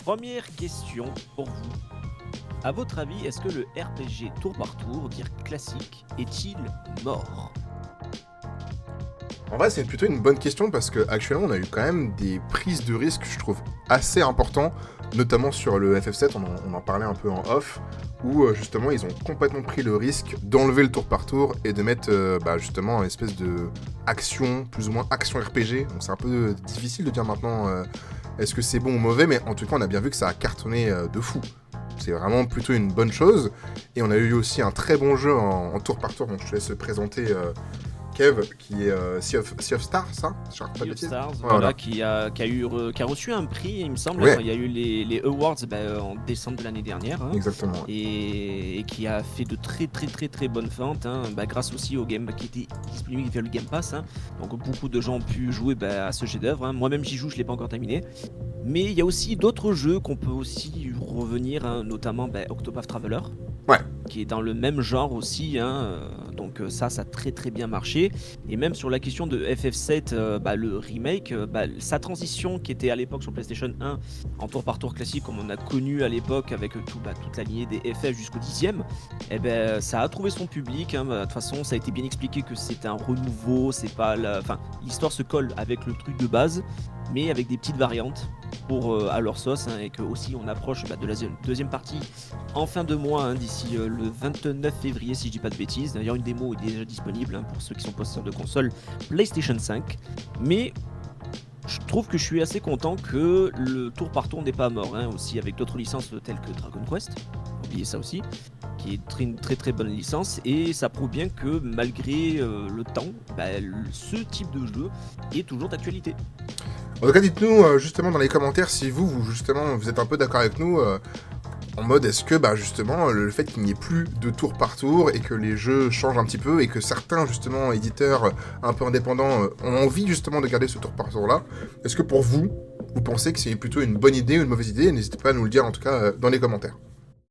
Première question pour vous. À votre avis, est-ce que le RPG tour par tour, dire classique, est-il mort? En vrai, c'est plutôt une bonne question parce qu'actuellement, on a eu quand même des prises de risques, je trouve, assez importants, notamment sur le FF7, on en parlait un peu en off, où justement, ils ont complètement pris le risque d'enlever le tour par tour et de mettre justement une espèce de action, plus ou moins action RPG. Donc c'est un peu difficile de dire maintenant est-ce que c'est bon ou mauvais, mais en tout cas, on a bien vu que ça a cartonné de fou. C'est vraiment plutôt une bonne chose. Et on a eu aussi un très bon jeu en tour par tour, donc je te laisse présenter Kev, qui est Sea of Stars, ça? Sea of Stars, Voilà. qui a reçu un prix, il me semble, Ouais. quand il y a eu les Awards en décembre de l'année dernière, hein, Exactement. et qui a fait de très bonnes ventes, hein, grâce aussi au game qui était disponible via le Game Pass, hein. Donc beaucoup de gens ont pu jouer à ce chef-d'œuvre, hein. Moi-même j'y joue, je l'ai pas encore terminé. Mais il y a aussi d'autres jeux qu'on peut aussi revenir, hein, notamment Octopath Traveler. Ouais. Qui est dans le même genre aussi, hein, donc ça a très bien marché. Et même sur la question de FF7, le remake, sa transition qui était à l'époque sur PlayStation 1 en tour par tour classique, comme on a connu à l'époque avec toute la lignée des FF jusqu'au 10e, ça a trouvé son public, hein. De toute façon, ça a été bien expliqué que c'était un renouveau, c'est pas l'histoire se colle avec le truc de base, mais avec des petites variantes pour à leur sauce, hein, et que aussi on approche de la deuxième partie en fin de mois, hein, d'ici le 29 février si je dis pas de bêtises. D'ailleurs une démo est déjà disponible, hein, pour ceux qui sont possesseurs de console PlayStation 5. Mais je trouve que je suis assez content que le tour par tour n'est pas mort, hein, aussi avec d'autres licences telles que Dragon Quest, oubliez ça aussi, qui est une très bonne licence, et ça prouve bien que malgré le temps, ce type de jeu est toujours d'actualité. En tout cas, dites-nous justement dans les commentaires si vous êtes un peu d'accord avec nous en mode est-ce que justement le fait qu'il n'y ait plus de tour par tour et que les jeux changent un petit peu et que certains justement éditeurs un peu indépendants ont envie justement de garder ce tour par tour là, est-ce que pour vous pensez que c'est plutôt une bonne idée ou une mauvaise idée? N'hésitez pas à nous le dire en tout cas dans les commentaires.